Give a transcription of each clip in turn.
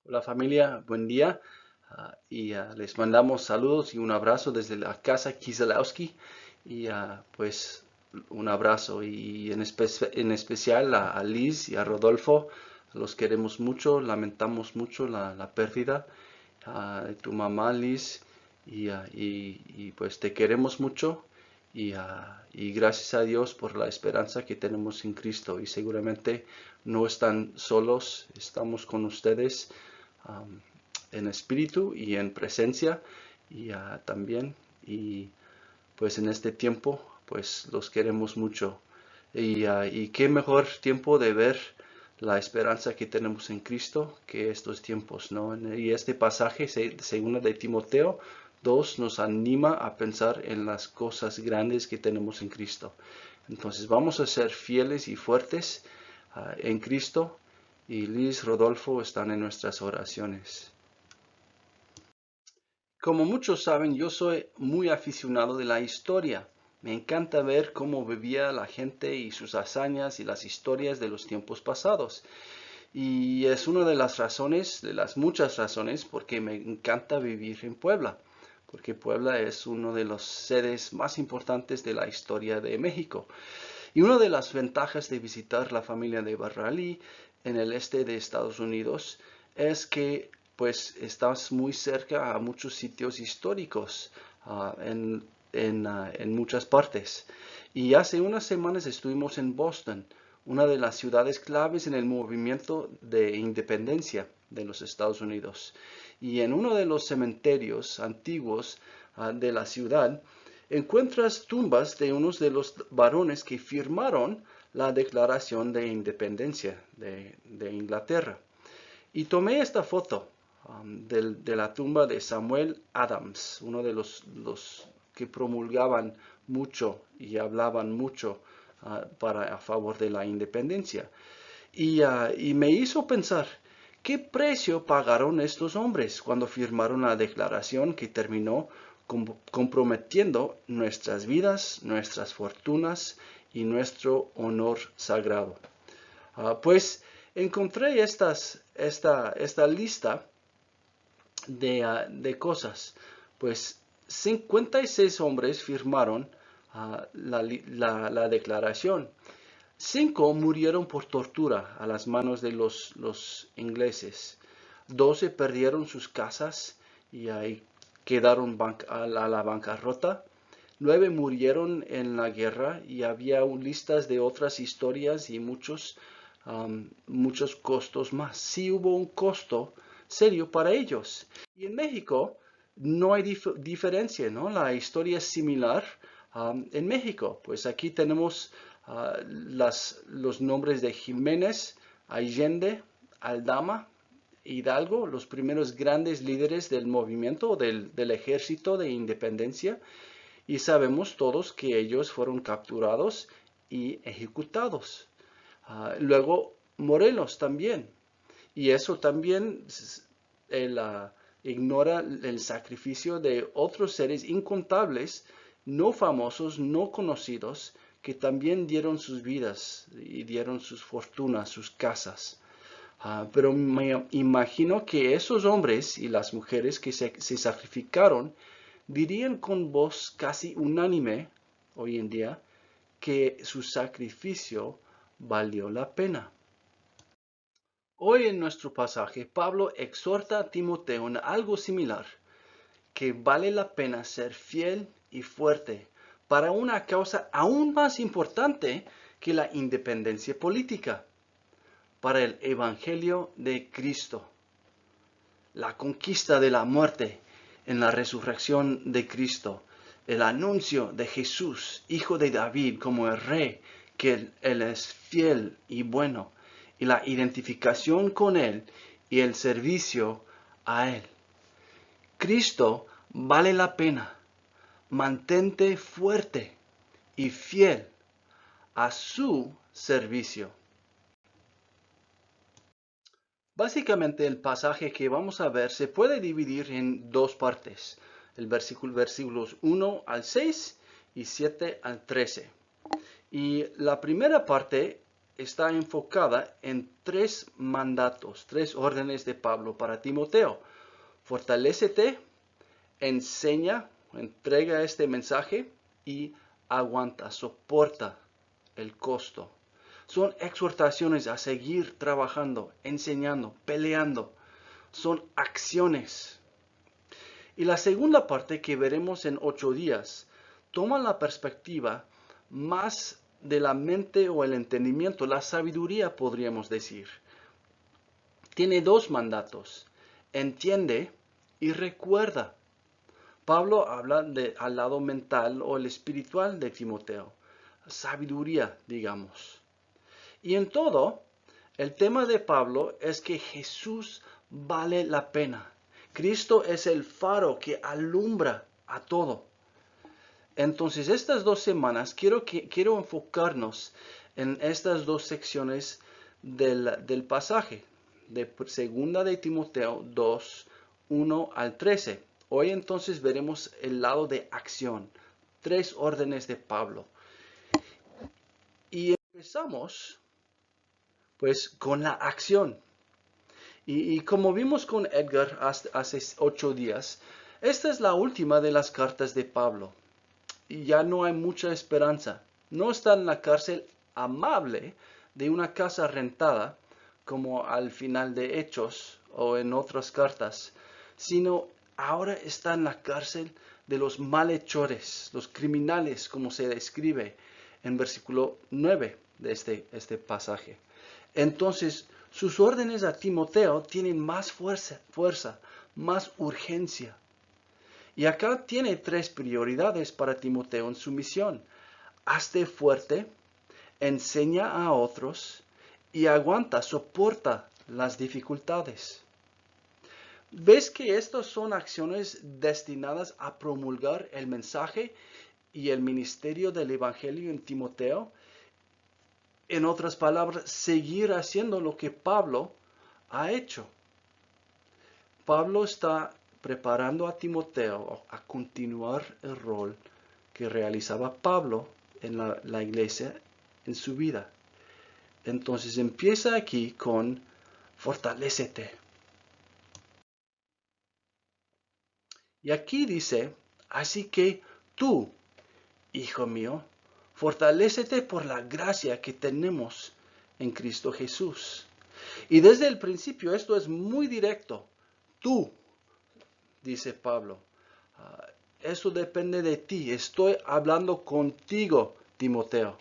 Hola familia, buen día. Les mandamos saludos y un abrazo desde la casa Kieselowski pues un abrazo y en especial a Liz y a Rodolfo. Los queremos mucho, lamentamos mucho la pérdida de tu mamá Liz pues te queremos mucho y gracias a Dios por la esperanza que tenemos en Cristo y seguramente no están solos, estamos con ustedes en espíritu y en presencia también y pues en este tiempo pues los queremos mucho y qué mejor tiempo de ver la esperanza que tenemos en Cristo que estos tiempos, ¿no? Y este pasaje, segunda de Timoteo 2, nos anima a pensar en las cosas grandes que tenemos en Cristo. Entonces vamos a ser fieles y fuertes en Cristo y Liz, Rodolfo están en nuestras oraciones. Como muchos saben, yo soy muy aficionado de la historia. Me encanta ver cómo vivía la gente y sus hazañas y las historias de los tiempos pasados. Y es una de las razones, de las muchas razones, porque me encanta vivir en Puebla. Porque Puebla es uno de los sedes más importantes de la historia de México. Y una de las ventajas de visitar la familia de Barralí en el este de Estados Unidos es que pues estás muy cerca a muchos sitios históricos en muchas partes. Y hace unas semanas estuvimos en Boston, una de las ciudades claves en el movimiento de independencia de los Estados Unidos. Y en uno de los cementerios antiguos de la ciudad, encuentras tumbas de unos de los varones que firmaron la Declaración de Independencia de Inglaterra. Y tomé esta foto de la tumba de Samuel Adams, uno de los que promulgaban mucho y hablaban mucho a favor de la independencia. Y me hizo pensar, ¿qué precio pagaron estos hombres cuando firmaron la declaración que terminó comprometiendo nuestras vidas, nuestras fortunas y nuestro honor sagrado? Pues encontré esta lista de cosas. Pues 56 hombres firmaron la declaración. 5 murieron por tortura a las manos de los ingleses. 12 perdieron sus casas y ahí quedaron a la bancarrota. 9 murieron en la guerra y había listas de otras historias y muchos costos más. Sí hubo un costo serio para ellos. Y en México no hay diferencia, ¿no? La historia es similar en México. Pues aquí tenemos los nombres de Jiménez, Allende, Aldama, Hidalgo, los primeros grandes líderes del movimiento del ejército de independencia, y sabemos todos que ellos fueron capturados y ejecutados. Luego Morelos también, y eso también él, ignora el sacrificio de otros seres incontables, no famosos, no conocidos, que también dieron sus vidas y dieron sus fortunas, sus casas. Pero me imagino que esos hombres y las mujeres que se sacrificaron dirían con voz casi unánime hoy en día que su sacrificio valió la pena. Hoy en nuestro pasaje, Pablo exhorta a Timoteo en algo similar, que vale la pena ser fiel y fuerte para una causa aún más importante que la independencia política, para el Evangelio de Cristo, la conquista de la muerte en la resurrección de Cristo, el anuncio de Jesús, hijo de David, como el rey, que Él es fiel y bueno, y la identificación con Él y el servicio a Él. Cristo vale la pena. Mantente fuerte y fiel a su servicio. Básicamente el pasaje que vamos a ver se puede dividir en dos partes, el versículos 1 al 6 y 7 al 13. Y la primera parte está enfocada en tres mandatos, tres órdenes de Pablo para Timoteo. Fortalécete, enseña, entrega este mensaje y aguanta, soporta el costo. Son exhortaciones a seguir trabajando, enseñando, peleando. Son acciones. Y la segunda parte que veremos en 8 días toma la perspectiva más de la mente o el entendimiento, la sabiduría podríamos decir. Tiene dos mandatos, entiende y recuerda. Pablo habla al lado mental o el espiritual de Timoteo, sabiduría, digamos. Y en todo, el tema de Pablo es que Jesús vale la pena. Cristo es el faro que alumbra a todo. Entonces, estas 2 semanas quiero enfocarnos en estas dos secciones del pasaje, de segunda de Timoteo 2, 1 al 13. Hoy entonces veremos el lado de acción, 3 órdenes de Pablo. Y empezamos pues con la acción. Y como vimos con Edgar hace 8 días, esta es la última de las cartas de Pablo. Y ya no hay mucha esperanza. No está en la cárcel amable de una casa rentada, como al final de Hechos o en otras cartas, sino ahora está en la cárcel de los malhechores, los criminales, como se describe en versículo 9 de este pasaje. Entonces, sus órdenes a Timoteo tienen más fuerza, más urgencia. Y acá tiene 3 prioridades para Timoteo en su misión. Hazte fuerte, enseña a otros y aguanta, soporta las dificultades. ¿Ves que estas son acciones destinadas a promulgar el mensaje y el ministerio del Evangelio en Timoteo? En otras palabras, seguir haciendo lo que Pablo ha hecho. Pablo está preparando a Timoteo a continuar el rol que realizaba Pablo en la iglesia en su vida. Entonces empieza aquí con fortalécete. Y aquí dice, así que tú, hijo mío, fortalécete por la gracia que tenemos en Cristo Jesús. Y desde el principio esto es muy directo. Tú, dice Pablo, eso depende de ti. Estoy hablando contigo, Timoteo.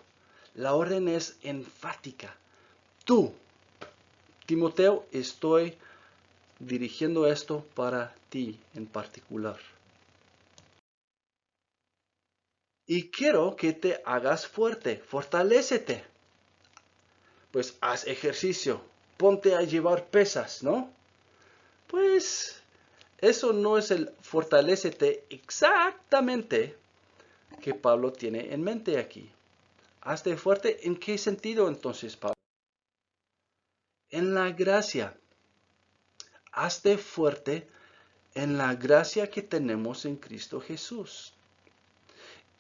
La orden es enfática. Tú, Timoteo, estoy dirigiendo esto para ti en particular. Y quiero que te hagas fuerte, fortalécete. Pues haz ejercicio, ponte a llevar pesas, ¿no? Pues eso no es el fortalécete exactamente que Pablo tiene en mente aquí. Hazte fuerte, ¿en qué sentido entonces, Pablo? En la gracia. Hazte fuerte en la gracia que tenemos en Cristo Jesús.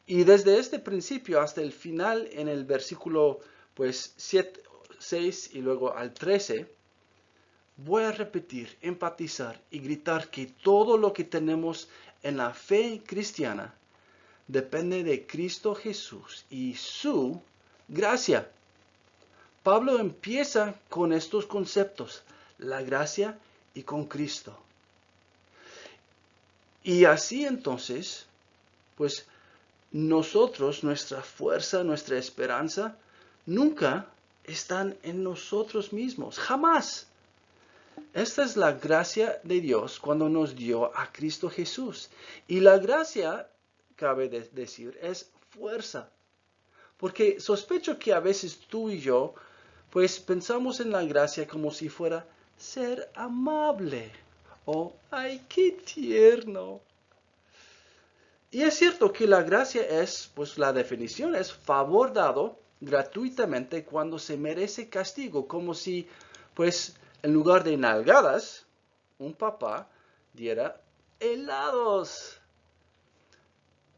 Y desde este principio hasta el final, en el versículo 6 y luego al 13, voy a repetir, enfatizar y gritar que todo lo que tenemos en la fe cristiana depende de Cristo Jesús y su gracia. Pablo empieza con estos conceptos, la gracia y con Cristo. Y así entonces, pues nosotros, nuestra fuerza, nuestra esperanza, nunca están en nosotros mismos, jamás. Esta es la gracia de Dios cuando nos dio a Cristo Jesús. Y la gracia, cabe decir, es fuerza. Porque sospecho que a veces tú y yo, pues pensamos en la gracia como si fuera ser amable. O, ay, qué tierno. Y es cierto que la gracia es, pues la definición es favor dado gratuitamente cuando se merece castigo, como si, pues, en lugar de nalgadas, un papá diera helados.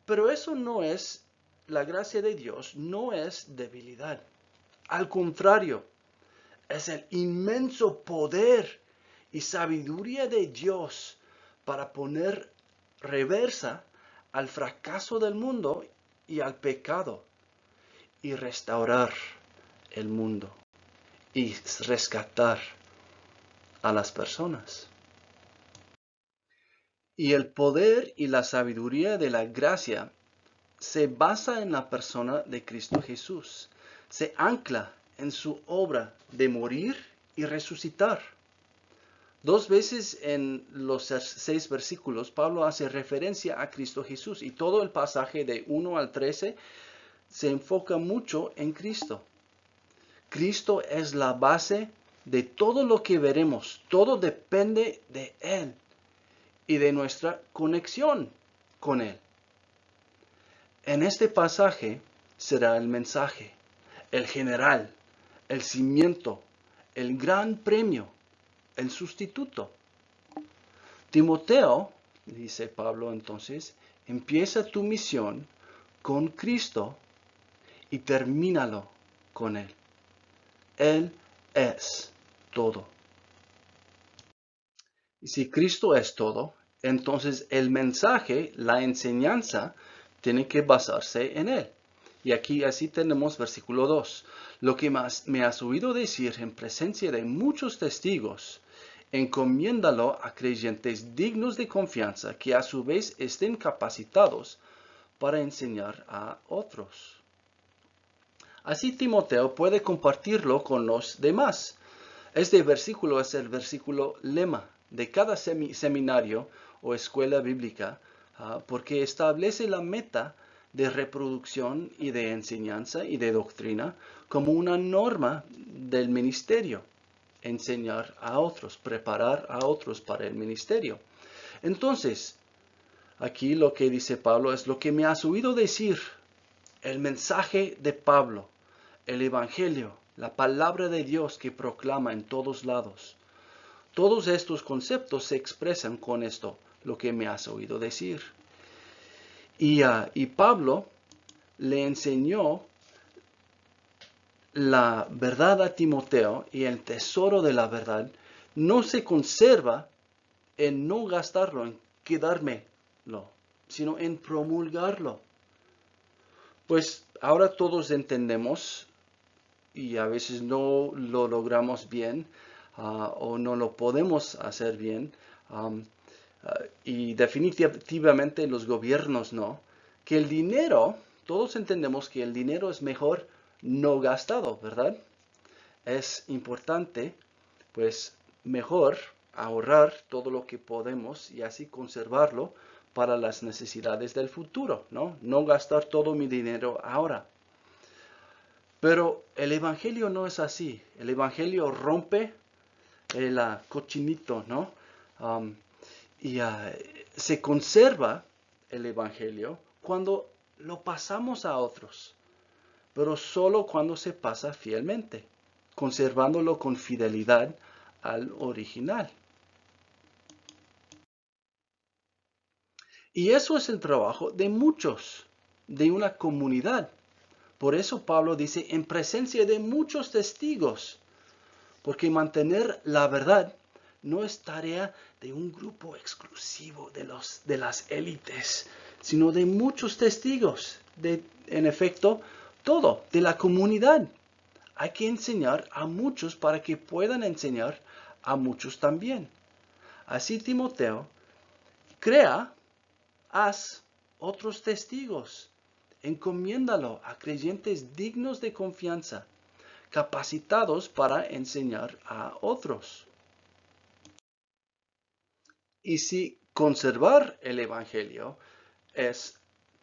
Pero eso no es, la gracia de Dios no es debilidad. Al contrario, es el inmenso poder y sabiduría de Dios para poner reversa al fracaso del mundo y al pecado y restaurar el mundo y rescatar a las personas. Y el poder y la sabiduría de la gracia se basa en la persona de Cristo Jesús. Se ancla en su obra de morir y resucitar. 2 veces en los 6 versículos, Pablo hace referencia a Cristo Jesús y todo el pasaje de 1 al 13 se enfoca mucho en Cristo. Cristo es la base de todo lo que veremos. Todo depende de Él y de nuestra conexión con Él. En este pasaje será el mensaje, el general, el cimiento, el gran premio, el sustituto. Timoteo, dice Pablo entonces, empieza tu misión con Cristo y termínalo con Él. Él es todo. Y si Cristo es todo, entonces el mensaje, la enseñanza, tiene que basarse en Él. Y aquí así tenemos versículo 2. Lo que me has oído decir en presencia de muchos testigos, encomiéndalo a creyentes dignos de confianza que a su vez estén capacitados para enseñar a otros. Así Timoteo puede compartirlo con los demás. Este versículo es el versículo lema de cada seminario o escuela bíblica, porque establece la meta de reproducción y de enseñanza y de doctrina como una norma del ministerio. Enseñar a otros, preparar a otros para el ministerio. Entonces, aquí lo que dice Pablo es lo que me has oído decir, el mensaje de Pablo, el evangelio, la palabra de Dios que proclama en todos lados. Todos estos conceptos se expresan con esto, lo que me has oído decir. Y Pablo le enseñó la verdad a Timoteo, y el tesoro de la verdad no se conserva en no gastarlo, en quedármelo, sino en promulgarlo. Pues ahora todos entendemos, y a veces no lo logramos bien, o no lo podemos hacer bien, y definitivamente los gobiernos no, que el dinero, todos entendemos que el dinero es mejor no gastado, ¿verdad? Es importante, pues, mejor ahorrar todo lo que podemos y así conservarlo para las necesidades del futuro, ¿no? No gastar todo mi dinero ahora. Pero el evangelio no es así. El evangelio rompe el cochinito, ¿no? Y se conserva el evangelio cuando lo pasamos a otros, pero solo cuando se pasa fielmente, conservándolo con fidelidad al original. Y eso es el trabajo de muchos, de una comunidad. Por eso Pablo dice, en presencia de muchos testigos, porque mantener la verdad no es tarea de un grupo exclusivo de las élites, sino de muchos testigos, en efecto, de la comunidad. Hay que enseñar a muchos para que puedan enseñar a muchos también. Así Timoteo, haz otros testigos, encomiéndalo a creyentes dignos de confianza, capacitados para enseñar a otros. Y si conservar el evangelio es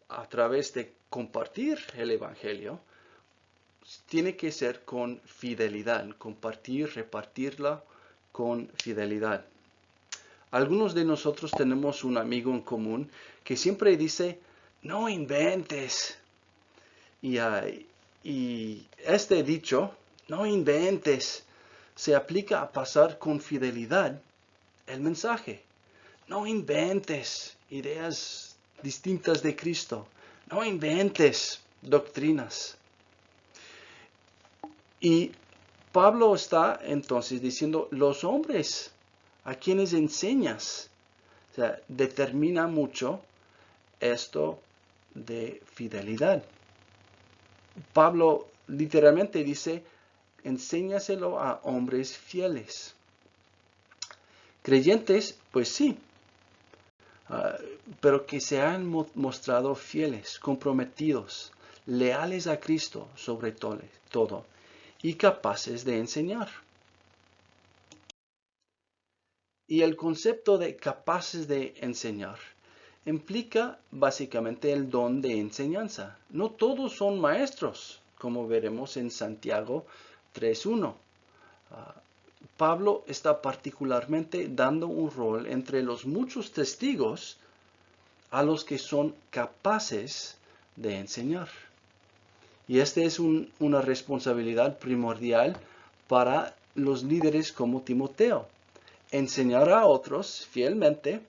a través de compartir el evangelio, tiene que ser con fidelidad, compartir, repartirla con fidelidad. Algunos de nosotros tenemos un amigo en común que siempre dice, no inventes. Y este dicho, no inventes, se aplica a pasar con fidelidad el mensaje. No inventes ideas distintas de Cristo. No inventes doctrinas. Y Pablo está entonces diciendo, los hombres a quienes enseñas, o sea, determina mucho esto de fidelidad. Pablo literalmente dice, enséñaselo a hombres fieles. Creyentes, pues sí, pero que se han mostrado fieles, comprometidos, leales a Cristo sobre todo, y capaces de enseñar. Y el concepto de capaces de enseñar implica básicamente el don de enseñanza. No todos son maestros, como veremos en Santiago 3:1. Pablo está particularmente dando un rol entre los muchos testigos a los que son capaces de enseñar. Y esta es una responsabilidad primordial para los líderes como Timoteo. Enseñar a otros fielmente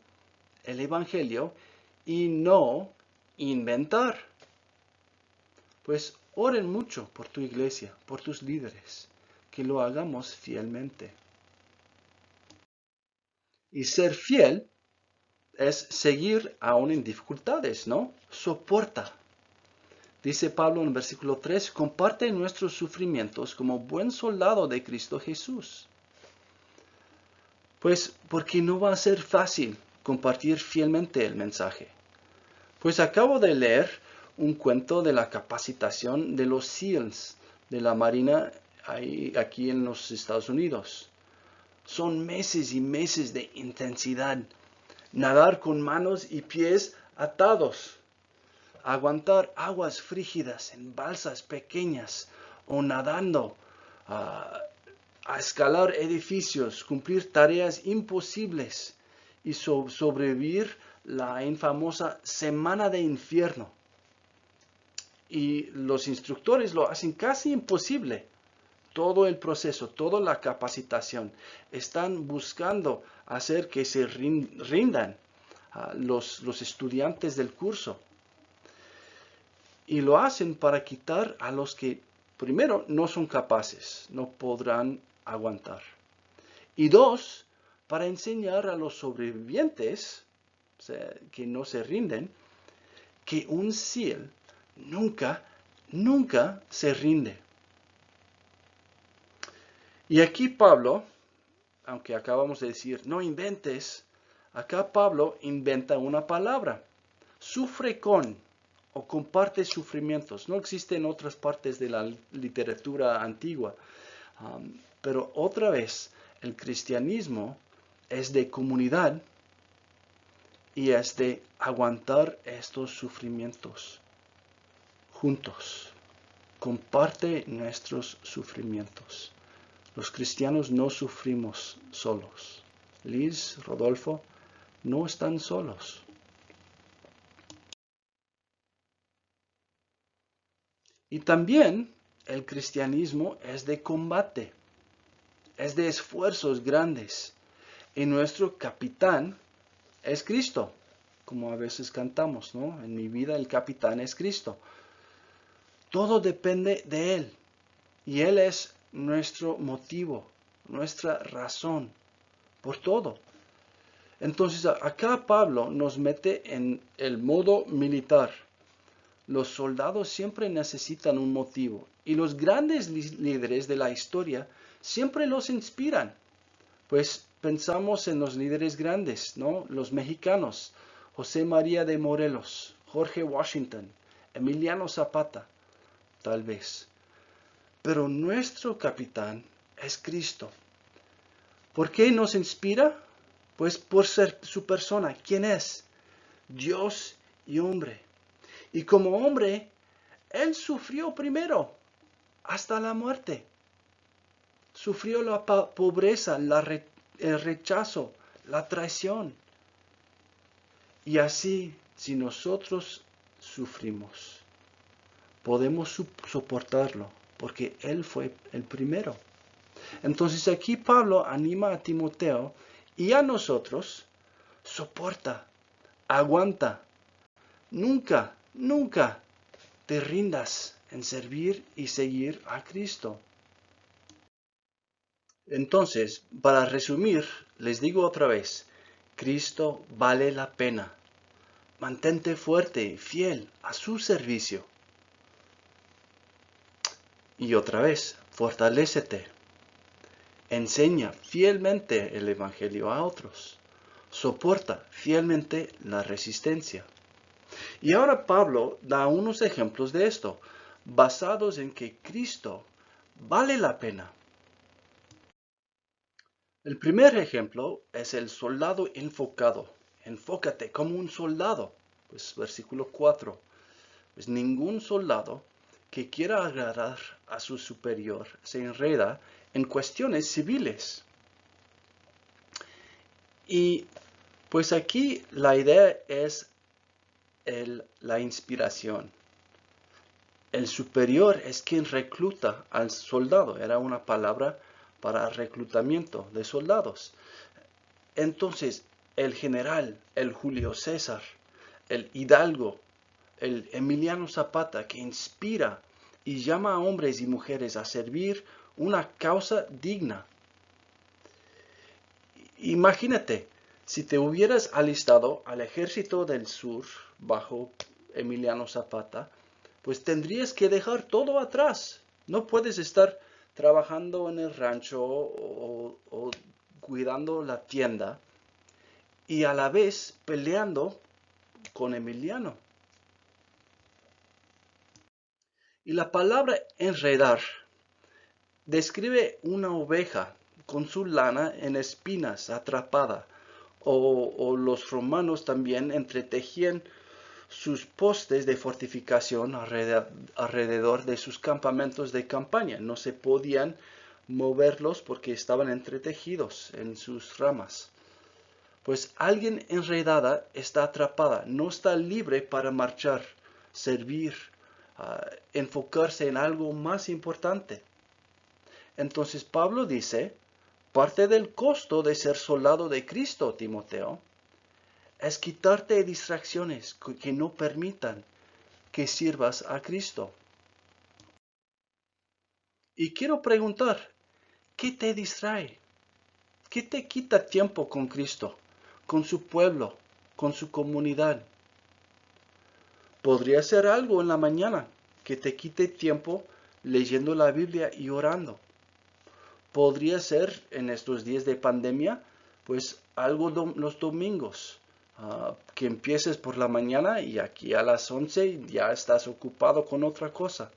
el Evangelio y no inventar. Pues oren mucho por tu iglesia, por tus líderes, que lo hagamos fielmente. Y ser fiel es seguir aún en dificultades, ¿no? Soporta. Dice Pablo en el versículo 3, comparte nuestros sufrimientos como buen soldado de Cristo Jesús. Pues porque no va a ser fácil compartir fielmente el mensaje. Pues acabo de leer un cuento de la capacitación de los SEALs de la Marina aquí en los Estados Unidos. Son meses y meses de intensidad. Nadar con manos y pies atados. Aguantar aguas frígidas en balsas pequeñas o nadando. A escalar edificios, cumplir tareas imposibles y sobrevivir la infamosa semana de infierno. Y los instructores lo hacen casi imposible. Todo el proceso, toda la capacitación, están buscando hacer que se rindan los estudiantes del curso. Y lo hacen para quitar a los que, primero, no son capaces, no podrán aguantar. Y dos, para enseñar a los sobrevivientes, o sea, que no se rinden, que un SEAL nunca se rinde. Y aquí Pablo, aunque acabamos de decir, no inventes, acá Pablo inventa una palabra. Sufre con o comparte sufrimientos. No existe en otras partes de la literatura antigua. Pero otra vez, el cristianismo es de comunidad y es de aguantar estos sufrimientos juntos. Comparte nuestros sufrimientos. Los cristianos no sufrimos solos. Liz, Rodolfo, no están solos. Y también el cristianismo es de combate, es de esfuerzos grandes. Y nuestro capitán es Cristo, como a veces cantamos, ¿no? En mi vida el capitán es Cristo. Todo depende de Él. Y Él es nuestro motivo, nuestra razón por todo. Entonces acá Pablo nos mete en el modo militar. Los soldados siempre necesitan un motivo y los grandes líderes de la historia siempre los inspiran. Pues pensamos en los líderes grandes, ¿no? Los mexicanos, José María de Morelos, Jorge Washington, Emiliano Zapata, tal vez. Pero nuestro capitán es Cristo. ¿Por qué nos inspira? Pues por ser su persona. ¿Quién es? Dios y hombre. Y como hombre, Él sufrió primero, hasta la muerte. Sufrió la pobreza, el rechazo, la traición. Y así, si nosotros sufrimos, podemos soportarlo, porque Él fue el primero. Entonces aquí Pablo anima a Timoteo y a nosotros, soporta, aguanta. Nunca te rindas en servir y seguir a Cristo. Entonces, para resumir, les digo otra vez, Cristo vale la pena. Mantente fuerte, fiel a su servicio. Y otra vez, fortalécete. Enseña fielmente el Evangelio a otros. Soporta fielmente la resistencia. Y ahora Pablo da unos ejemplos de esto, basados en que Cristo vale la pena. El primer ejemplo es el soldado enfocado. Enfócate como un soldado. Pues versículo 4. Pues ningún soldado que quiera agradar a su superior se enreda en cuestiones civiles. Y pues aquí la idea es la inspiración. El superior es quien recluta al soldado. Era una palabra para reclutamiento de soldados. Entonces, el general, el Julio César, el Hidalgo, el Emiliano Zapata, que inspira y llama a hombres y mujeres a servir una causa digna. Imagínate, si te hubieras alistado al ejército del sur bajo Emiliano Zapata, pues tendrías que dejar todo atrás. No puedes estar trabajando en el rancho o cuidando la tienda y a la vez peleando con Emiliano. Y la palabra enredar describe una oveja con su lana en espinas atrapada, o los romanos también entretejían sus postes de fortificación alrededor de sus campamentos de campaña. No se podían moverlos porque estaban entretejidos en sus ramas. Pues alguien enredada está atrapada, no está libre para marchar, servir, enfocarse en algo más importante. Entonces Pablo dice, parte del costo de ser soldado de Cristo, Timoteo, es quitarte distracciones que no permitan que sirvas a Cristo. Y quiero preguntar, ¿qué te distrae? ¿Qué te quita tiempo con Cristo, con su pueblo, con su comunidad? Podría ser algo en la mañana que te quite tiempo leyendo la Biblia y orando. Podría ser en estos días de pandemia, pues algo los domingos, que empieces por la mañana y aquí a las 11 ya estás ocupado con otra cosa.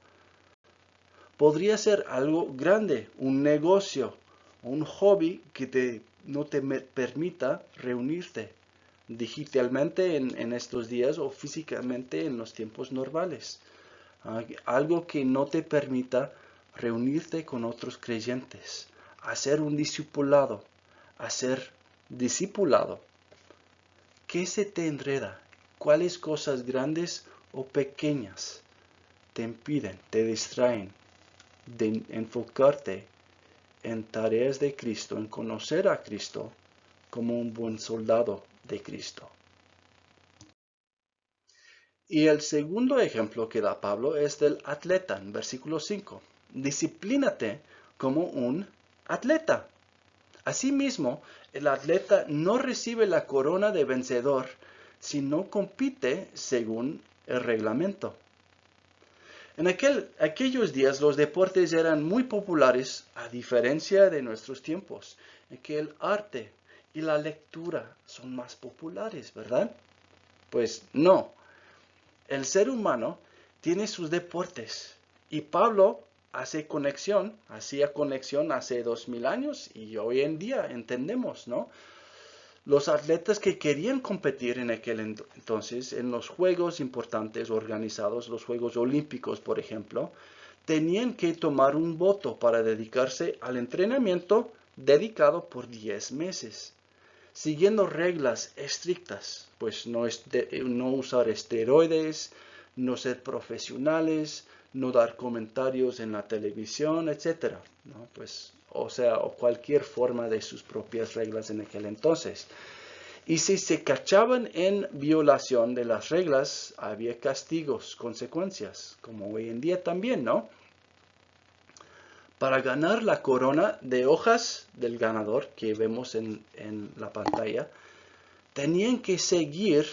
Podría ser algo grande, un negocio, un hobby que no te permita reunirte digitalmente en estos días o físicamente en los tiempos normales. Algo que no te permita reunirte con otros creyentes, hacer un discipulado, hacer discipulado. ¿Qué se te enreda? ¿Cuáles cosas grandes o pequeñas te impiden, te distraen de enfocarte en tareas de Cristo, en conocer a Cristo como un buen soldado de Cristo? Y el segundo ejemplo que da Pablo es del atleta, en versículo 5. Disciplínate como un atleta. Asimismo, el atleta no recibe la corona de vencedor si no compite según el reglamento. En aquellos días los deportes eran muy populares, a diferencia de nuestros tiempos, en que el arte y la lectura son más populares, ¿verdad? Pues no. El ser humano tiene sus deportes y Pablo hacía conexión hace 2000 años y hoy en día entendemos, ¿no? Los atletas que querían competir en aquel entonces en los juegos importantes organizados, los Juegos Olímpicos, por ejemplo, tenían que tomar un voto para dedicarse al entrenamiento dedicado por 10 meses, siguiendo reglas estrictas, pues no usar esteroides, no ser profesionales, no dar comentarios en la televisión, etcétera, ¿no? Pues, o cualquier forma de sus propias reglas en aquel entonces. Y si se cachaban en violación de las reglas, había castigos, consecuencias, como hoy en día también, ¿no? Para ganar la corona de hojas del ganador que vemos en la pantalla, tenían que seguir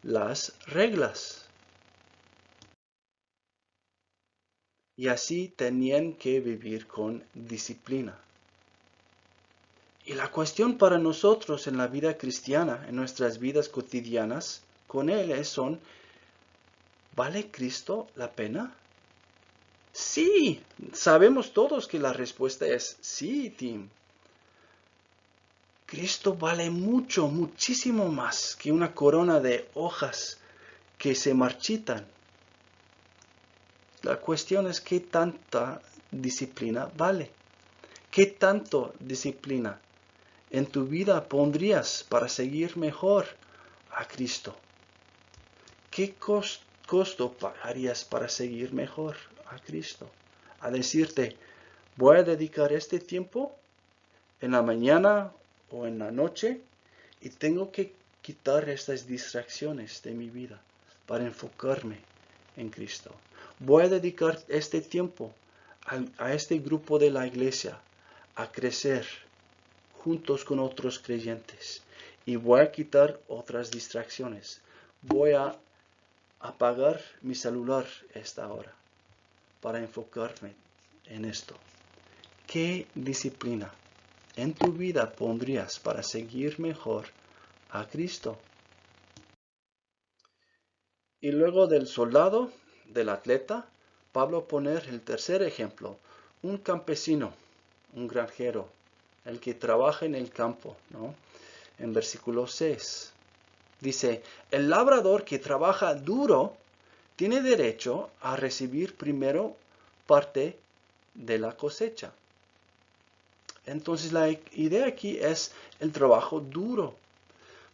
las reglas. Y así tenían que vivir con disciplina. Y la cuestión para nosotros en la vida cristiana, en nuestras vidas cotidianas, con Él son, ¿vale Cristo la pena? Sí, sabemos todos que la respuesta es sí, Tim. Cristo vale mucho, muchísimo más que una corona de hojas que se marchitan. La cuestión es qué tanta disciplina vale. ¿Qué tanto disciplina en tu vida pondrías para seguir mejor a Cristo? ¿Qué costo pagarías para seguir mejor a Cristo? A decirte, voy a dedicar este tiempo en la mañana o en la noche y tengo que quitar estas distracciones de mi vida para enfocarme en Cristo. Voy a dedicar este tiempo a este grupo de la iglesia a crecer juntos con otros creyentes y voy a quitar otras distracciones. Voy a apagar mi celular esta hora para enfocarme en esto. ¿Qué disciplina en tu vida pondrías para seguir mejor a Cristo? Y luego del soldado, del atleta, Pablo pone el tercer ejemplo, un campesino, un granjero, el que trabaja en el campo, ¿no? En versículo 6. Dice, el labrador que trabaja duro tiene derecho a recibir primero parte de la cosecha. Entonces la idea aquí es el trabajo duro.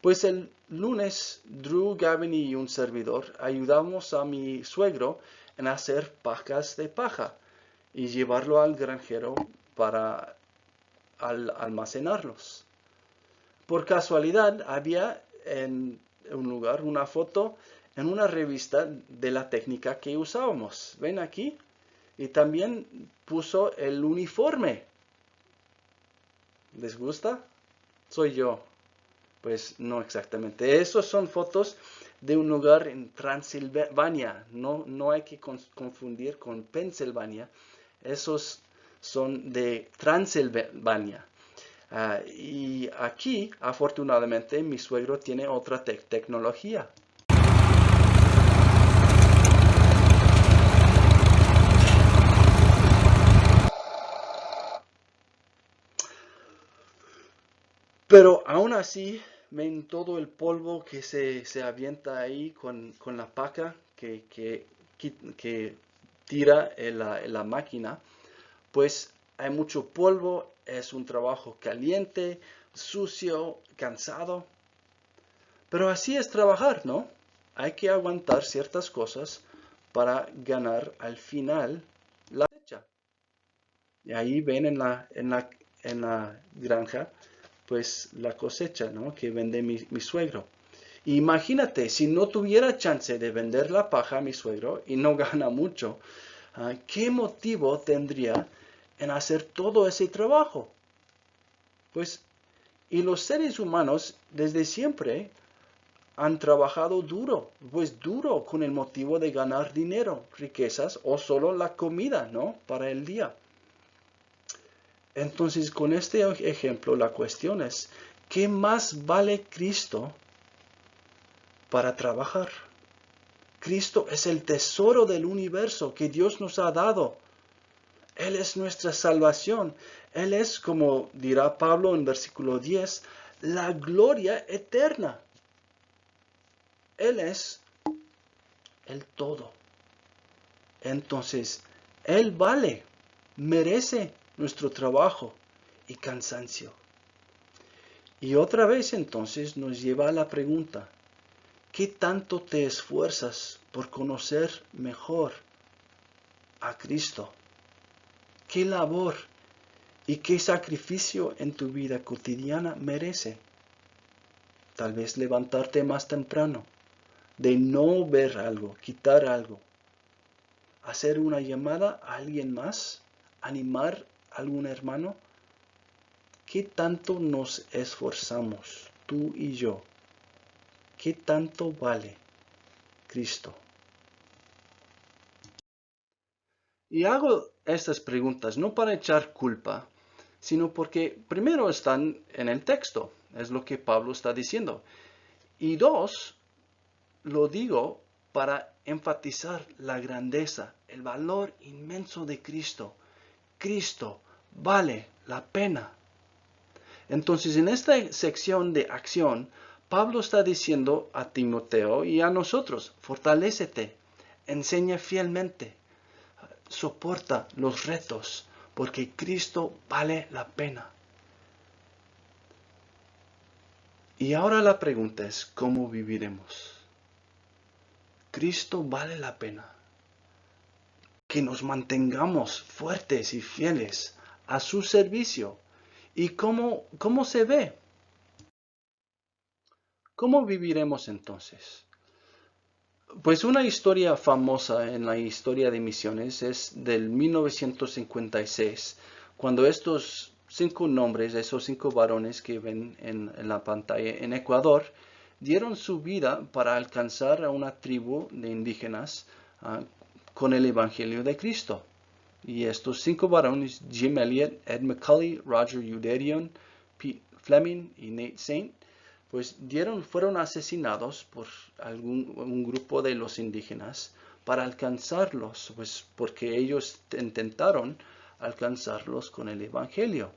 Pues el lunes, Drew, Gavin y un servidor ayudamos a mi suegro en hacer pacas de paja y llevarlo al granjero para almacenarlos. Por casualidad había en un lugar una foto en una revista de la técnica que usábamos. ¿Ven aquí? Y también puso el uniforme. ¿Les gusta? Soy yo. Pues no exactamente. Esos son fotos de un lugar en Transilvania. No hay que confundir con Pensilvania. Esos son de Transilvania. Y aquí, afortunadamente, mi suegro tiene otra tecnología. Pero aún así, ven todo el polvo que se avienta ahí con la paca que tira la máquina. Pues hay mucho polvo, es un trabajo caliente, sucio, cansado. Pero así es trabajar, ¿no? Hay que aguantar ciertas cosas para ganar al final la cosecha. Y ahí ven en la granja, pues la cosecha, ¿no? Que vende mi suegro. Imagínate, si no tuviera chance de vender la paja a mi suegro y no gana mucho, ¿qué motivo tendría en hacer todo ese trabajo? Pues, y los seres humanos desde siempre han trabajado duro, pues duro con el motivo de ganar dinero, riquezas o solo la comida, ¿no? Para el día. Entonces, con este ejemplo, la cuestión es, ¿qué más vale Cristo para trabajar? Cristo es el tesoro del universo que Dios nos ha dado. Él es nuestra salvación. Él es, como dirá Pablo en versículo 10, la gloria eterna. Él es el todo. Entonces, Él vale, merece nuestro trabajo y cansancio. Y otra vez entonces nos lleva a la pregunta, ¿qué tanto te esfuerzas por conocer mejor a Cristo? ¿Qué labor y qué sacrificio en tu vida cotidiana merece? Tal vez levantarte más temprano, de no ver algo, quitar algo, hacer una llamada a alguien más animar a algún hermano? ¿Qué tanto nos esforzamos, tú y yo? ¿Qué tanto vale Cristo? Y hago estas preguntas no para echar culpa, sino porque primero están en el texto, es lo que Pablo está diciendo. Y dos, lo digo para enfatizar la grandeza, el valor inmenso de Cristo. Cristo vale la pena. Entonces, en esta sección de acción, Pablo está diciendo a Timoteo y a nosotros, fortalécete, enseña fielmente, soporta los retos, porque Cristo vale la pena. Y ahora la pregunta es, ¿cómo viviremos? Cristo vale la pena. Que nos mantengamos fuertes y fieles a su servicio. ¿Y cómo se ve? ¿Cómo viviremos entonces? Pues una historia famosa en la historia de misiones es del 1956, cuando estos 5 nombres, esos 5 varones que ven en la pantalla en Ecuador, dieron su vida para alcanzar a una tribu de indígenas con el Evangelio de Cristo. Y estos 5 varones, Jim Elliot, Ed McCully, Roger Youderian, Pete Fleming y Nate Saint, pues fueron asesinados por un grupo de los indígenas para alcanzarlos, pues porque ellos intentaron alcanzarlos con el Evangelio.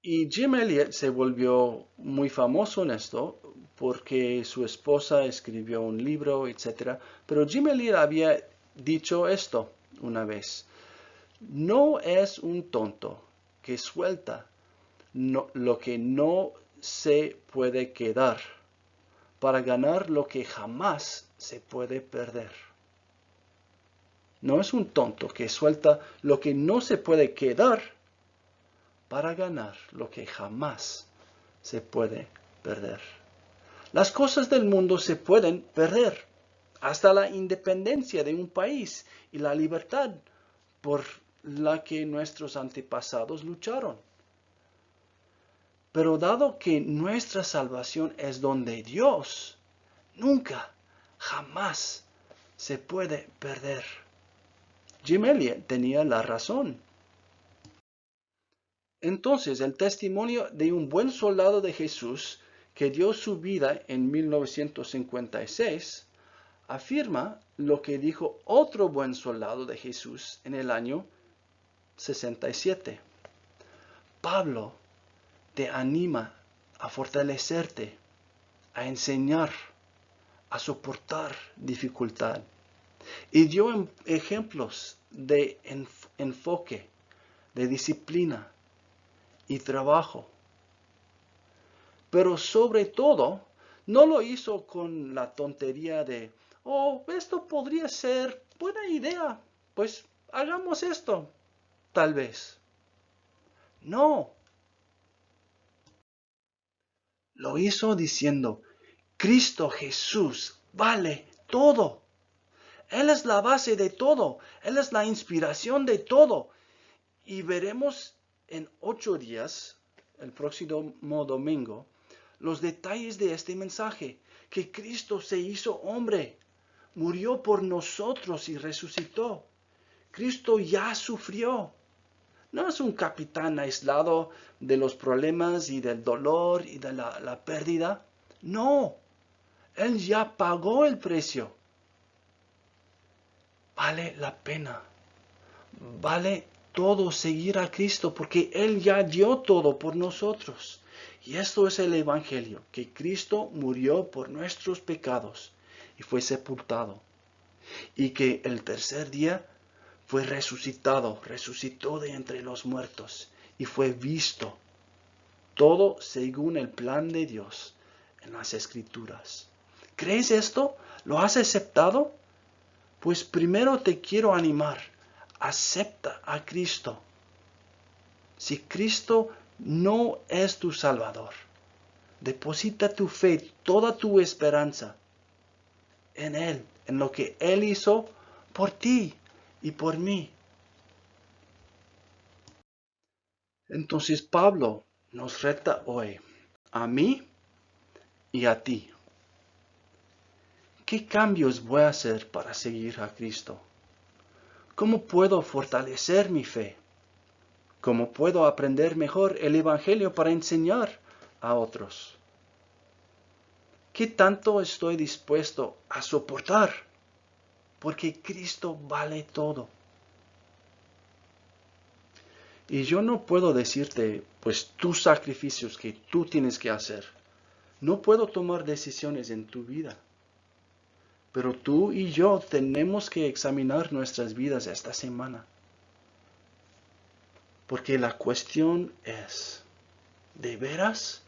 Y Jim Elliot se volvió muy famoso en esto porque su esposa escribió un libro, etc. Pero Jim Elliot había dicho esto una vez: no es un tonto que suelta lo que no se puede quedar para ganar lo que jamás se puede perder. No es un tonto que suelta lo que no se puede quedar para ganar lo que jamás se puede perder. Las cosas del mundo se pueden perder, hasta la independencia de un país y la libertad por la que nuestros antepasados lucharon. Pero dado que nuestra salvación es don de Dios, nunca, jamás se puede perder. Jim Elliot tenía la razón. Entonces, el testimonio de un buen soldado de Jesús que dio su vida en 1956 afirma lo que dijo otro buen soldado de Jesús en el año 67. Pablo te anima a fortalecerte, a enseñar, a soportar dificultad. Y dio ejemplos de enfoque, de disciplina y trabajo. Pero sobre todo, no lo hizo con la tontería de, esto podría ser buena idea, pues hagamos esto, tal vez. No. Lo hizo diciendo, Cristo Jesús vale todo. Él es la base de todo. Él es la inspiración de todo. Y veremos en 8 días, el próximo domingo, los detalles de este mensaje. Que Cristo se hizo hombre, murió por nosotros y resucitó. Cristo ya sufrió. No es un capitán aislado de los problemas y del dolor y de la pérdida. No, Él ya pagó el precio. Vale la pena. Vale todo seguir a Cristo porque Él ya dio todo por nosotros. Y esto es el Evangelio, que Cristo murió por nuestros pecados y fue sepultado. Y que el tercer día fue resucitado, resucitó de entre los muertos y fue visto. Todo según el plan de Dios en las Escrituras. ¿Crees esto? ¿Lo has aceptado? Pues primero te quiero animar. Acepta a Cristo. Si Cristo no es tu Salvador, deposita tu fe, toda tu esperanza en Él, en lo que Él hizo por ti. y por mí. Entonces Pablo nos reta hoy, a mí y a ti. ¿Qué cambios voy a hacer para seguir a Cristo? ¿Cómo puedo fortalecer mi fe? ¿Cómo puedo aprender mejor el Evangelio para enseñar a otros? ¿Qué tanto estoy dispuesto a soportar? Porque Cristo vale todo. Y yo no puedo decirte, pues, tus sacrificios que tú tienes que hacer. No puedo tomar decisiones en tu vida. Pero tú y yo tenemos que examinar nuestras vidas esta semana. Porque la cuestión es, ¿de veras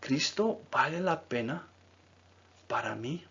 Cristo vale la pena para mí?